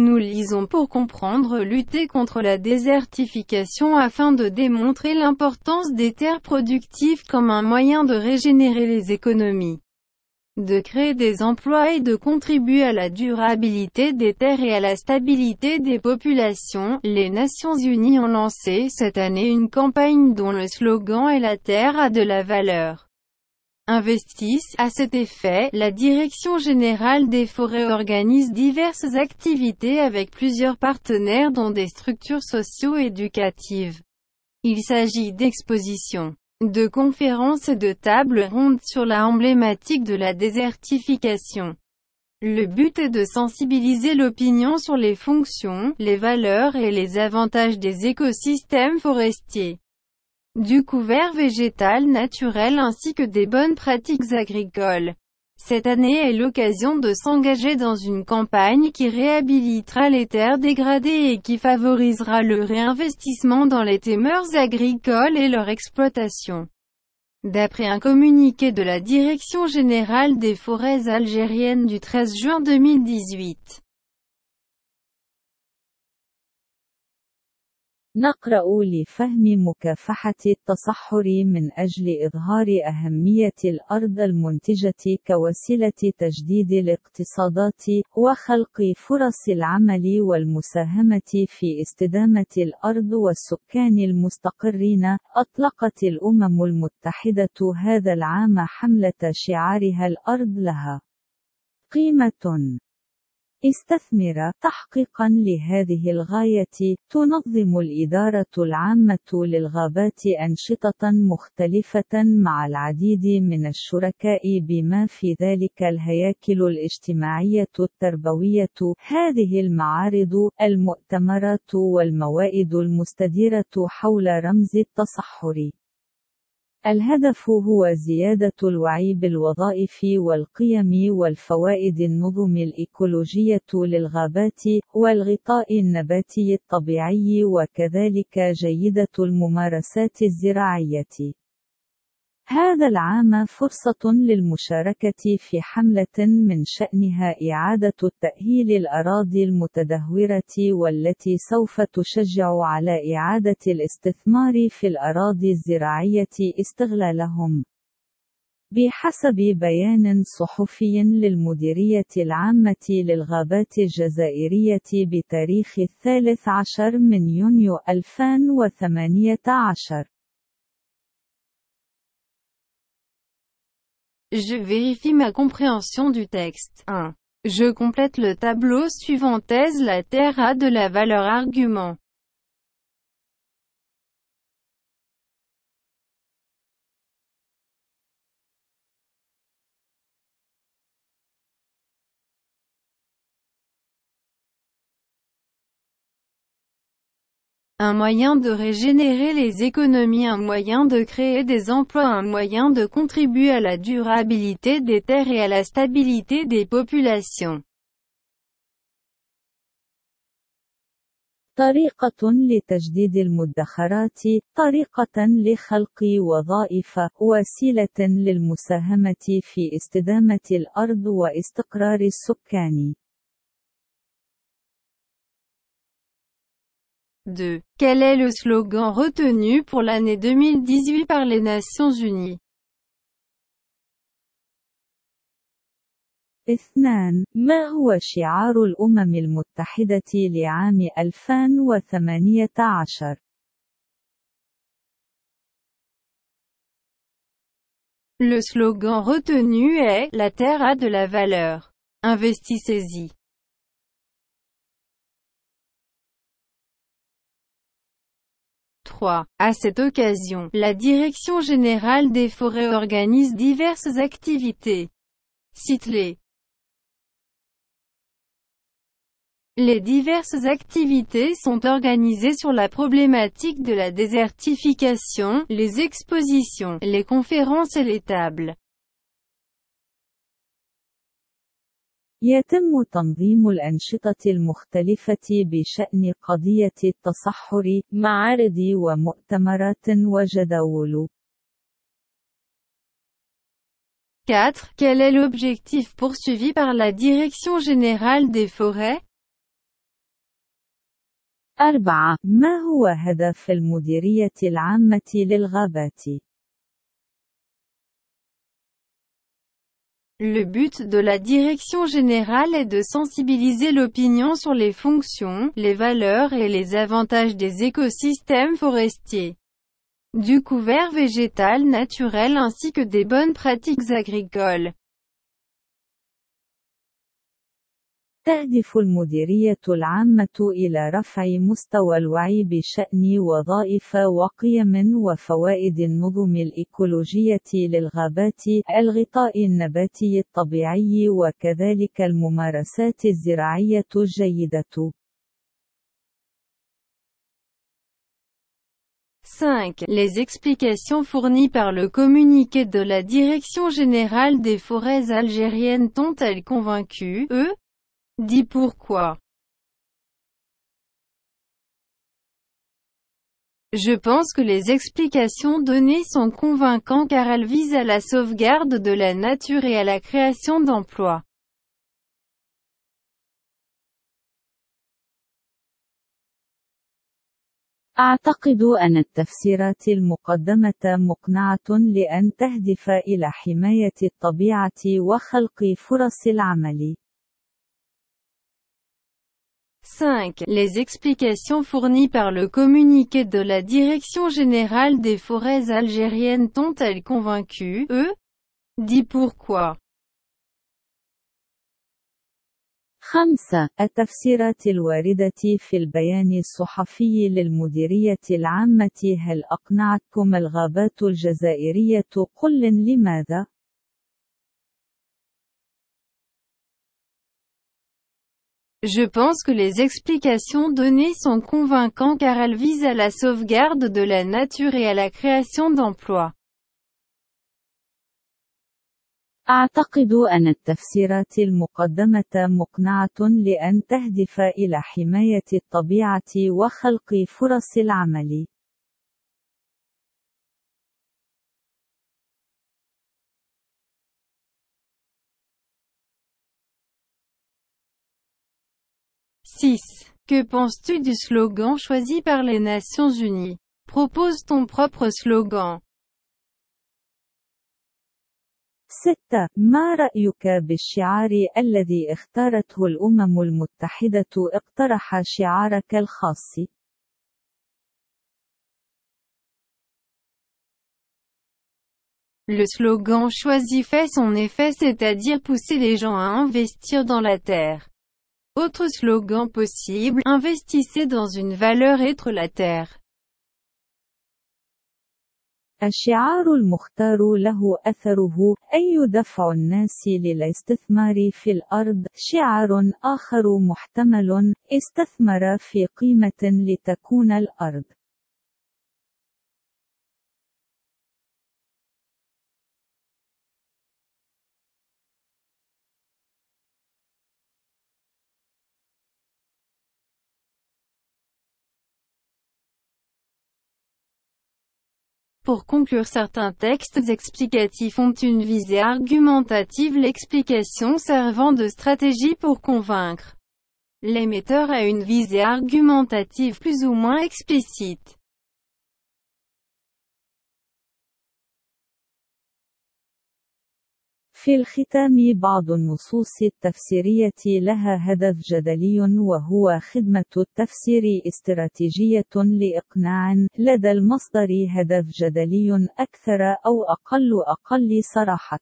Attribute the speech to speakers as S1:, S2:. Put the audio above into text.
S1: Nous lisons pour comprendre lutter contre la désertification afin de démontrer l'importance des terres productives comme un moyen de régénérer les économies, de créer des emplois et de contribuer à la durabilité des terres et à la stabilité des populations. Les Nations Unies ont lancé cette année une campagne dont le slogan est « La terre a de la valeur ». Investissent. À cet effet, la Direction générale des forêts organise diverses activités avec plusieurs partenaires dont des structures socio-éducatives. Il s'agit d'expositions, de conférences et de tables rondes sur la emblématique de la désertification. Le but est de sensibiliser l'opinion sur les fonctions, les valeurs et les avantages des écosystèmes forestiers, du couvert végétal naturel ainsi que des bonnes pratiques agricoles. Cette année est l'occasion de s'engager dans une campagne qui réhabilitera les terres dégradées et qui favorisera le réinvestissement dans les mœurs agricoles et leur exploitation. D'après un communiqué de la Direction générale des forêts algériennes du 13 juin 2018.
S2: نقرأ لفهم مكافحة التصحر من أجل إظهار أهمية الأرض المنتجة كوسيلة تجديد الاقتصادات وخلق فرص العمل والمساهمة في استدامة الأرض والسكان المستقرين. أطلقت الأمم المتحدة هذا العام حملة شعارها الأرض لها قيمة. استثمر. تحقيقاً لهذه الغاية، تنظم الإدارة العامة للغابات أنشطة مختلفة مع العديد من الشركاء بما في ذلك الهياكل الاجتماعية التربوية، هذه المعارض، المؤتمرات والموائد المستديرة حول رمز التصحر. الهدف هو زيادة الوعي بالوظائف والقيم والفوائد النظم الإيكولوجية للغابات، والغطاء النباتي الطبيعي وكذلك جيدة الممارسات الزراعية. هذا العام فرصة للمشاركة في حملة من شأنها إعادة تأهيل الأراضي المتدهورة والتي سوف تشجع على إعادة الاستثمار في الأراضي الزراعية استغلالهم. بحسب بيان صحفي للمديرية العامة للغابات الجزائرية بتاريخ 13 من يونيو 2018.
S1: Je vérifie ma compréhension du texte. 1. Je complète le tableau suivant. Thèse: la terre a de la valeur. Argument. Un moyen de régénérer les économies, un moyen de créer des emplois, un moyen de contribuer à la durabilité des terres et à la stabilité des populations.
S2: طريقة لتجديد المدخرات، طريقة لخلق وظائف، وسيلة للمساهمة في استدامة الأرض واستقرار السكان.
S1: 2. Quel est le slogan retenu pour l'année 2018 par les Nations Unies?
S2: 2. ما هو شعار الأمم المتحدة لعام 2018؟
S1: Le slogan retenu est « La terre a de la valeur. Investissez-y ». 3. À cette occasion, la Direction générale des forêts organise diverses activités. Cite-les. Les diverses activités sont organisées sur la problématique de la désertification, les expositions, les conférences et les tables.
S2: يتم تنظيم الأنشطة المختلفة بشأن قضية التصحر، معارض ومؤتمرات وجداول.
S1: 4. Quel est l'objectif poursuivi par la Direction générale des forêts?
S2: 4. ما هو هدف المديرية العامة للغابات؟
S1: Le but de la direction générale est de sensibiliser l'opinion sur les fonctions, les valeurs et les avantages des écosystèmes forestiers, du couvert végétal naturel ainsi que des bonnes pratiques agricoles.
S2: تهدف المديرية العامة إلى رفع مستوى الوعي بشأن وظائف وقيم وفوائد النظم الإيكولوجية للغابات، الغطاء النباتي الطبيعي وكذلك الممارسات الزراعية الجيدة.
S1: 5. Les explications fournies par le communiqué de la Direction générale des forêts algériennes t'ont-elles convaincu, Dis pourquoi. Je pense que les explications données sont convaincantes car elles visent à la sauvegarde de la nature et à la création d'emplois.
S2: أعتقد أن التفسيرات المقدمة مقنعة لأن تهدف إلى حماية الطبيعة وخلق فرص العمل.
S1: 5. Les explications fournies par le communiqué de la Direction générale des forêts algériennes t'ont-elles convaincu, Dis pourquoi.
S2: 5. التفسيرات الواردة في البيان الصحفي للمديرية العامة هل أقنعتكم الغابات الجزائرية؟ قل لماذا؟
S1: Je pense que les explications données sont convaincantes car elles visent à la sauvegarde de la nature et à la création d'emplois.
S2: أعتقد أن التفسيرات المقدمة مقنعة لأن تهدف إلى حماية الطبيعة وخلق فرص العمل.
S1: 6. Que penses-tu du slogan choisi par les Nations Unies? Propose ton propre slogan.
S2: 6. ما رأيك بالشعار الذي اختارته الأمم المتحدة؟ اقترح شعارك الخاص.
S1: Le slogan choisi fait son effet, c'est-à-dire pousser les gens à investir dans la terre. Autre slogan possible, investissez dans une valeur être la terre.
S2: الشعار المختار له أثره، أي دفع الناس للاستثمار في الأرض. شعار آخر محتمل، استثمر في قيمة لتكون الأرض.
S1: Pour conclure, certains textes explicatifs ont une visée argumentative, l'explication servant de stratégie pour convaincre. L'émetteur a une visée argumentative plus ou moins explicite.
S2: في الختام، بعض النصوص التفسيرية لها هدف جدلي، وهو خدمة التفسير استراتيجية لإقناع. لدى المصدر هدف جدلي أكثر أو أقل صراحة.